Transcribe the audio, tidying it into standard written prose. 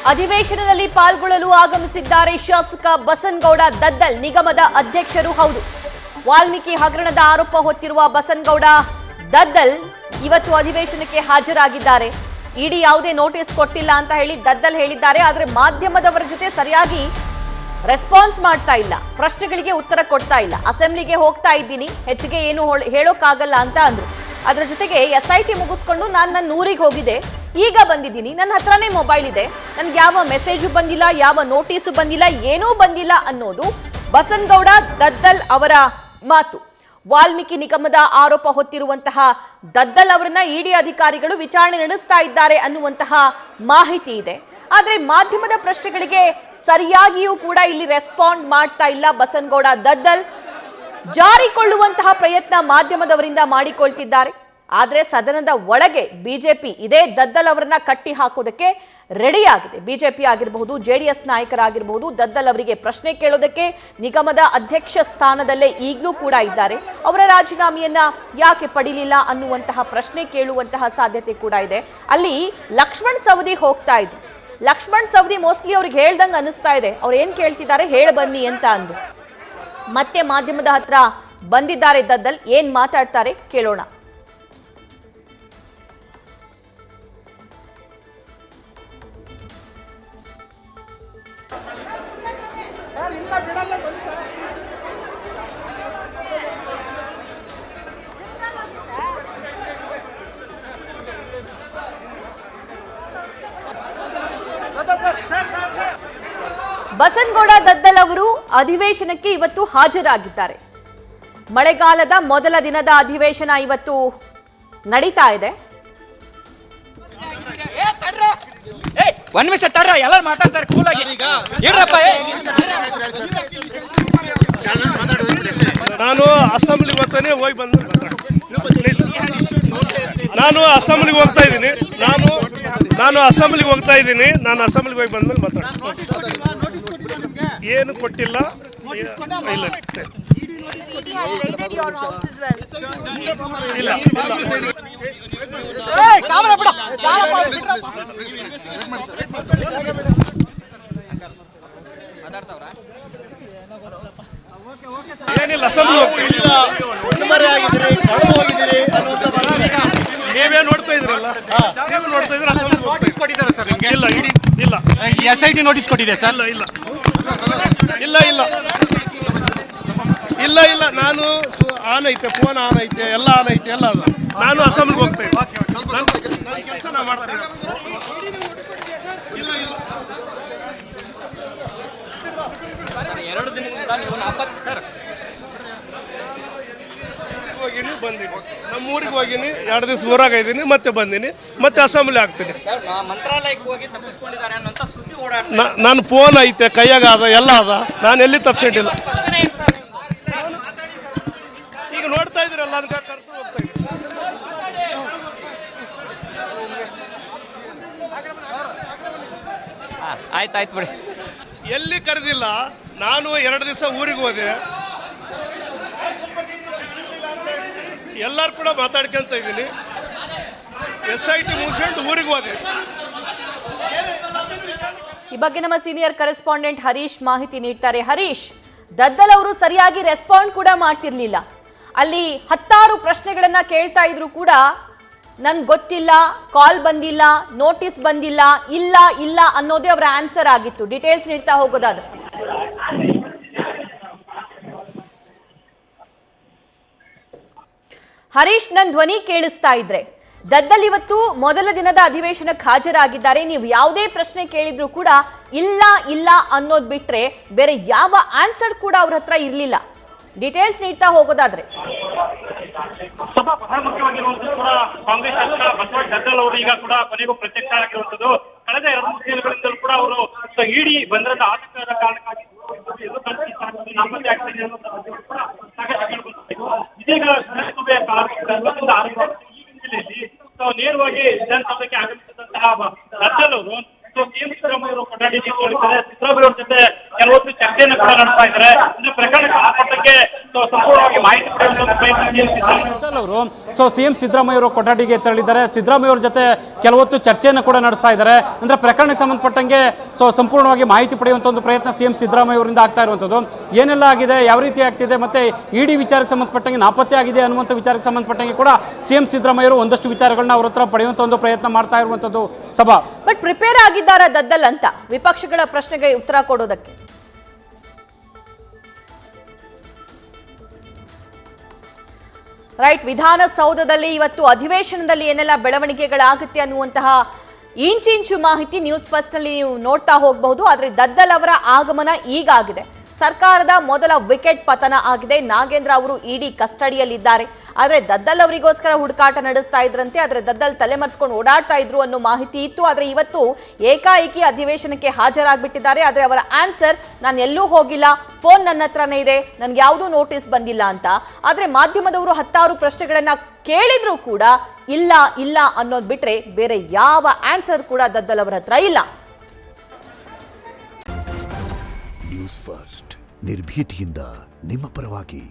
ಅಧಿವೇಶನದಲ್ಲಿ ಪಾಲ್ಗೊಳ್ಳಲು ಆಗಮಿಸಿದ್ದಾರೆ ಶಾಸಕ ಬಸನಗೌಡ ದದ್ದಲ್, ನಿಗಮದ ಅಧ್ಯಕ್ಷರು ಹೌದು. ವಾಲ್ಮೀಕಿ ಹಗರಣದ ಆರೋಪ ಹೊತ್ತಿರುವ ಬಸನಗೌಡ ದದ್ದಲ್ ಇವತ್ತು ಅಧಿವೇಶನಕ್ಕೆ ಹಾಜರಾಗಿದ್ದಾರೆ. ಇಡಿ ಯಾವುದೇ ನೋಟಿಸ್ ಕೊಟ್ಟಿಲ್ಲ ಅಂತ ಹೇಳಿ ದದ್ದಲ್ ಹೇಳಿದ್ದಾರೆ. ಆದರೆ ಮಾಧ್ಯಮದವರ ಜೊತೆ ಸರಿಯಾಗಿ ರೆಸ್ಪಾನ್ಸ್ ಮಾಡ್ತಾ ಇಲ್ಲ, ಪ್ರಶ್ನೆಗಳಿಗೆ ಉತ್ತರ ಕೊಡ್ತಾ ಇಲ್ಲ. ಅಸೆಂಬ್ಲಿಗೆ ಹೋಗ್ತಾ ಇದ್ದೀನಿ, ಹೆಚ್ಚಿಗೆ ಏನು ಹೇಳೋಕ್ಕಾಗಲ್ಲ ಅಂತ ಅಂದ್ರು. ಅದರ ಜೊತೆಗೆ SIT ಮುಗಿಸ್ಕೊಂಡು ನಾನು ನನ್ನ ಊರಿಗೆ ಹೋಗಿದ್ದೆ, ಈಗ ಬಂದಿದ್ದೀನಿ, ನನ್ನ ಹತ್ರನೇ ಮೊಬೈಲ್ ಇದೆ, ನನ್ಗೆ ಯಾವ ಮೆಸೇಜು ಬಂದಿಲ್ಲ, ಯಾವ ನೋಟಿಸು ಬಂದಿಲ್ಲ, ಏನೂ ಬಂದಿಲ್ಲ ಅನ್ನೋದು ಬಸನಗೌಡ ದದ್ದಲ್ ಅವರ ಮಾತು. ವಾಲ್ಮೀಕಿ ನಿಗಮದ ಆರೋಪ ಹೊತ್ತಿರುವಂತಹ ದದ್ದಲ್ ಅವರನ್ನ ಇಡಿ ಅಧಿಕಾರಿಗಳು ವಿಚಾರಣೆ ನಡೆಸ್ತಾ ಇದ್ದಾರೆ ಅನ್ನುವಂತಹ ಮಾಹಿತಿ ಇದೆ. ಆದರೆ ಮಾಧ್ಯಮದ ಪ್ರಶ್ನೆಗಳಿಗೆ ಸರಿಯಾಗಿಯೂ ಕೂಡ ಇಲ್ಲಿ ರೆಸ್ಪಾಂಡ್ ಮಾಡ್ತಾ ಇಲ್ಲ ಬಸನಗೌಡ ದದ್ದಲ್. ಜಾರಿಕೊಳ್ಳುವಂತಹ ಪ್ರಯತ್ನ ಮಾಧ್ಯಮದವರಿಂದ ಮಾಡಿಕೊಳ್ತಿದ್ದಾರೆ. ಆದರೆ ಸದನದ ಒಳಗೆ ಬಿಜೆಪಿ ಇದೇ ದದ್ದಲ್ ಅವರನ್ನ ಕಟ್ಟಿ ಹಾಕೋದಕ್ಕೆ ರೆಡಿಯಾಗಿದೆ. ಬಿಜೆಪಿ ಆಗಿರಬಹುದು, JDS ನಾಯಕರಾಗಿರಬಹುದು, ದದ್ದಲ್ ಅವರಿಗೆ ಪ್ರಶ್ನೆ ಕೇಳೋದಕ್ಕೆ ನಿಗಮದ ಅಧ್ಯಕ್ಷ ಸ್ಥಾನದಲ್ಲೇ ಈಗಲೂ ಕೂಡ ಇದ್ದಾರೆ. ಅವರ ರಾಜೀನಾಮೆಯನ್ನ ಯಾಕೆ ಪಡಿಲಿಲ್ಲ ಅನ್ನುವಂತಹ ಪ್ರಶ್ನೆ ಕೇಳುವಂತಹ ಸಾಧ್ಯತೆ ಕೂಡ ಇದೆ. ಅಲ್ಲಿ ಲಕ್ಷ್ಮಣ್ ಸವದಿ ಹೋಗ್ತಾ ಇದ್ರು. ಲಕ್ಷ್ಮಣ್ ಸವದಿ ಮೋಸ್ಟ್ಲಿ ಅವ್ರಿಗೆ ಹೇಳ್ದಂಗೆ ಅನಿಸ್ತಾ ಇದೆ, ಅವ್ರು ಏನ್ ಕೇಳ್ತಿದ್ದಾರೆ ಹೇಳ ಬನ್ನಿ ಅಂತ ಅಂದು. ಮತ್ತೆ ಮಾಧ್ಯಮದ ಹತ್ರ ಬಂದಿದ್ದಾರೆ ದದ್ದಲ್, ಏನ್ ಮಾತಾಡ್ತಾರೆ ಕೇಳೋಣ. ಬಸನಗೌಡ ದದ್ದಲ್ ಅವರು ಅಧಿವೇಶನಕ್ಕೆ ಇವತ್ತು ಹಾಜರಾಗಿದ್ದಾರೆ. ಮಳೆಗಾಲದ ಮೊದಲ ದಿನದ ಅಧಿವೇಶನ ಇವತ್ತು ನಡೀತಾ ಇದೆ. ನಾನು ಅಸೆಂಬ್ಲಿಗೆ ಹೋಗ್ತಾನೆ ಹೋಗಿ ಬಂದು ನಾನು ಅಸೆಂಬ್ಲಿಗೆ ಹೋಗ್ತಾ ಇದ್ದೀನಿ ನಾನು ಅಸೆಂಬ್ಲಿಗೆ ಹೋಗ್ತಾ ಇದ್ದೀನಿ ನಾನು ಅಸೆಂಬ್ಲಿಗೆ ಹೋಗಿ ಬಂದ್ಮೇಲೆ ಮಾತಾಡ್ತೀನಿ. ಏನು ಕೊಟ್ಟಿಲ್ಲ ಇಲ್ಲ ಏನಿಲ್ಲ ನೀವೇ ನೋಡ್ತಾ ಇದ್ರಲ್ಲ, ನೀವು ನೋಡ್ತಾ ಇದ್ರೆ ಇಲ್ಲ ಇಲ್ಲ SIT ನೋಟಿಸ್ ಕೊಟ್ಟಿದೆ ಸರ್. ಇಲ್ಲ ಇಲ್ಲ ಇಲ್ಲ ಇಲ್ಲ ಇಲ್ಲ ನಾನು ಆನ್ ಐತೆ, ಫೋನ್ ಆನ್ ಐತೆ, ಎಲ್ಲ ಆನ್ ಐತೆ, ಎಲ್ಲ ಅದ. ನಾನು ಅಸೆಂಬ್ಲಿಗೆ ಹೋಗ್ತಾ ಇದ್ದೆ, ನನ್ನ ಕೆಲಸ ನಾ ಮಾಡ್ತಾ ಇದ್ದೆ. ಇಲ್ಲ ಇಲ್ಲ 2 ದಿನದಿಂದ ಸರ್ ಹೋಗಿನಿ ಬಂದೀನಿ, ನಮ್ಮೂರಿಗೆ ಹೋಗಿನಿ, 2 ದಿವಸ ಊರಾಗ ಇದ್ದೀನಿ, ಮತ್ತೆ ಬಂದೀನಿ, ಮತ್ತೆ ಅಸೆಂಬ್ಲಿ ಆಗ್ತೀನಿ. ಮಂತ್ರಾಲಯಕ್ಕೆ ಹೋಗಿ ತಪ್ಪಿಸ್ಕೊಂಡಿದ್ದಾರೆ ಅನ್ನೋ ಸುದ್ದಿ ಓಡಾಡ. ನನ್ನ ಫೋನ್ ಐತೆ, ಕೈಯಾಗ ಅದ, ಎಲ್ಲ ಅದ, ನಾನು ಎಲ್ಲಿ ತಪ್ಪಿಸಿಟ್ಟಿಲ್ಲ. ಈಗ ನೋಡ್ತಾ ಇದ್ರಲ್ಲ, ಅದಕ್ಕೆ ಕರ್ತು ಹೋಗ್ತಾ ಇದ್ದೀನಿ. ಆಯ್ತಾಯ್ತು ಬಿಡಿ. ಎಲ್ಲಿ ಕರೆದಿಲ್ಲ, ನಾನು 2 ದಿವಸ ಊರಿಗೆ ಹೋದೆ, ಎಲ್ಲರೂ ಕೂಡ ಮಾತಾಡ್ಕೊಂತ ಇದ್ದೀನಿ. SIT ಮುಗಿಸ್ಕೊಂಡು ಊರಿಗೆ ಹೋದೆ. ಈ ಬಗ್ಗೆ ನಮ್ಮ ಸೀನಿಯರ್ ಕರೆಸ್ಪಾಂಡೆಂಟ್ ಹರೀಶ್ ಮಾಹಿತಿ ನೀಡ್ತಾರೆ. ಹರೀಶ್, ದದ್ದಲ್ ಅವರು ಸರಿಯಾಗಿ ರೆಸ್ಪಾಂಡ್ ಕೂಡ ಮಾಡ್ತಿರ್ಲಿಲ್ಲ. ಅಲ್ಲಿ 10 ಪ್ರಶ್ನೆಗಳನ್ನ ಕೇಳ್ತಾ ಇದ್ರು ಕೂಡ ನನ್ಗೆ ಗೊತ್ತಿಲ್ಲ, ಕಾಲ್ ಬಂದಿಲ್ಲ, ನೋಟಿಸ್ ಬಂದಿಲ್ಲ, ಇಲ್ಲ ಇಲ್ಲ ಅನ್ನೋದೇ ಅವರ ಆನ್ಸರ್ ಆಗಿತ್ತು. ಡೀಟೇಲ್ಸ್ ನೀಡ್ತಾ ಹೋಗೋದಾದ್ರೆ ಹರೀಶ್, ನನ್ನ ಧ್ವನಿ ಕೇಳಿಸ್ತಾ ಇದ್ರೆ ದದ್ದಲ್ ಇವತ್ತು ಮೊದಲ ದಿನದ ಅಧಿವೇಶನಕ್ಕೆ ಹಾಜರಾಗಿದ್ದಾರೆ. ನೀವು ಯಾವುದೇ ಪ್ರಶ್ನೆ ಕೇಳಿದ್ರು ಕೂಡ ಇಲ್ಲ ಇಲ್ಲ ಅನ್ನೋದು ಬಿಟ್ರೆ ಬೇರೆ ಯಾವ ಆನ್ಸರ್ ಕೂಡ ಅವ್ರ ಹತ್ರ ಇರ್ಲಿಲ್ಲ. ಡೀಟೇಲ್ಸ್ ನೀಡ್ತಾ ಹೋಗೋದಾದ್ರೆ ಬಹಳ ಮುಖ್ಯವಾಗಿರುವಂತದ್ದು ಕೂಡ ಕಾಂಗ್ರೆಸ್ ಶಾಸಕ ಬಸವರಾಜ ದದ್ದಲ್ ಅವರು ಈಗ ಕೂಡ ಕೊನೆಗೂ ಪ್ರತ್ಯಕ್ಷ ಆಗಿರುವಂತದ್ದು. ಕಳೆದ 2-3 ದಿನಗಳಿಂದಲೂ ಕೂಡ ಅವರು ಇಡಿ ಬಂಧನದ ಆತಂಕದ ಕಾರಣಕ್ಕಾಗಿ ನಾಪತ್ತೆ ಆಗ್ತಿದೆ ಅನ್ನೋದು ಕೂಡ ಇದೀಗ ವಿಧಾನಸಭೆ ನೇರವಾಗಿ ವಿಧಾನಸಭೆಗೆ ಆಗಮಿಸಿದಂತಹ ದದ್ದಲ್ ಅವರು ಸಿಎಂ ಸಿದ್ದರಾಮಯ್ಯ ಅವರು ಕೊಠಡಿಗೆ ಸಿದ್ದರಾಮಯ್ಯ ಅವರ ಜೊತೆ ಕೆಲವೊಂದು ಚರ್ಚೆಯನ್ನು ಕೂಡ ನಡೆಸ್ತಾ ಇದ್ದಾರೆ. ಪ್ರಕರಣಕ್ಕೆ ಸಂಪೂರ್ಣವಾಗಿ ಮಾಹಿತಿ ಪಡೆಯುವಂತಹ ಪ್ರಯತ್ನ ದದ್ದಲ್ ಅವರು ಸಿಎಂ ಸಿದ್ದರಾಮಯ್ಯ ಅವರು ಕೊಠಡಿಗೆ ತೆರಳಿದ್ದಾರೆ. ಸಿದ್ದರಾಮಯ್ಯ ಅವ್ರ ಜೊತೆ ಕೆಲವೊತ್ತು ಚರ್ಚೆಯನ್ನು ಕೂಡ ನಡೆಸ್ತಾ ಇದ್ದಾರೆ. ಅಂದ್ರೆ ಪ್ರಕರಣಕ್ಕೆ ಸಂಬಂಧಪಟ್ಟಂಗೆ ಸಂಪೂರ್ಣವಾಗಿ ಮಾಹಿತಿ ಪಡೆಯುವಂತ ಒಂದು ಪ್ರಯತ್ನ ಸಿಎಂ ಸಿದ್ದರಾಮಯ್ಯ ಅವರಿಂದ ಆಗ್ತಾ ಇರುವಂತದ್ದು. ಏನೆಲ್ಲ ಆಗಿದೆ, ಯಾವ ರೀತಿ ಆಗ್ತಿದೆ, ಮತ್ತೆ ಇಡಿ ವಿಚಾರಕ್ಕೆ ಸಂಬಂಧಪಟ್ಟಂಗೆ ನಾಪತ್ತೆ ಆಗಿದೆ ಅನ್ನುವಂಥ ವಿಚಾರಕ್ಕೆ ಸಂಬಂಧಪಟ್ಟಂಗೆ ಕೂಡ ಸಿಎಂ ಸಿದ್ದರಾಮಯ್ಯ ಅವರು ಒಂದಷ್ಟು ವಿಚಾರಗಳನ್ನ ಅವ್ರ ಹತ್ರ ಪಡೆಯುವಂತ ಒಂದು ಪ್ರಯತ್ನ ಮಾಡ್ತಾ ಇರುವಂತದ್ದು. ಸಭಾ ಬಟ್ ಪ್ರಿಪೇರ್ ಆಗಿದ್ದಾರಾ ದದ್ದಲ್ ಅಂತ ವಿಪಕ್ಷಗಳ ಪ್ರಶ್ನೆಗೆ ಉತ್ತರ ಕೊಡೋದಕ್ಕೆ? ರೈಟ್, ವಿಧಾನಸೌಧದಲ್ಲಿ ಇವತ್ತು ಅಧಿವೇಶನದಲ್ಲಿ ಏನೆಲ್ಲ ಬೆಳವಣಿಗೆಗಳಾಗುತ್ತೆ ಅನ್ನುವಂತಹ ಇಂಚಿಂಚು ಮಾಹಿತಿ ನ್ಯೂಸ್ ಫಸ್ಟ್ ಅಲ್ಲಿ ನೀವು ನೋಡ್ತಾ ಹೋಗಬಹುದು. ಆದ್ರೆ ದದ್ದಲ್ ಅವರ ಆಗಮನ ಈಗ ಆಗಿದೆ. ಸರ್ಕಾರದ ಮೊದಲ ವಿಕೆಟ್ ಪತನ ಆಗಿದೆ. ನಾಗೇಂದ್ರ ಅವರು ಇಡಿ ಕಸ್ಟಡಿಯಲ್ಲಿದ್ದಾರೆ. ಆದ್ರೆ ದದ್ದಲ್ ಅವರಿಗೋಸ್ಕರ ಹುಡುಕಾಟ ನಡೆಸ್ತಾ ಇದ್ರಂತೆ. ಆದ್ರೆ ದದ್ದಲ್ ತಲೆಮರೆಸ್ಕೊಂಡು ಓಡಾಡ್ತಾ ಇದ್ರು ಅನ್ನೋ ಮಾಹಿತಿ ಇತ್ತು. ಆದ್ರೆ ಇವತ್ತು ಏಕಾಏಕಿ ಅಧಿವೇಶನಕ್ಕೆ ಹಾಜರಾಗ್ಬಿಟ್ಟಿದ್ದಾರೆ. ಆದ್ರೆ ಅವರ ಆನ್ಸರ್, ನಾನು ಎಲ್ಲೂ ಹೋಗಿಲ್ಲ, ಫೋನ್ ನನ್ನ ಹತ್ರನೇ ಇದೆ, ನನ್ಗೆ ಯಾವುದೂ ನೋಟಿಸ್ ಬಂದಿಲ್ಲ ಅಂತ. ಆದ್ರೆ ಮಾಧ್ಯಮದವರು 10 ಪ್ರಶ್ನೆಗಳನ್ನ ಕೇಳಿದ್ರು ಕೂಡ ಇಲ್ಲ ಇಲ್ಲ ಅನ್ನೋದು ಬಿಟ್ರೆ ಬೇರೆ ಯಾವ ಆನ್ಸರ್ ಕೂಡ ದದ್ದಲ್ ಅವರ ಹತ್ರ ಇಲ್ಲ. ನ್ಯೂಸ್ ಫಸ್ಟ್ ನಿರ್ಭೀತಿಯಿಂದ ನಿಮ್ಮ ಪರವಾಗಿ.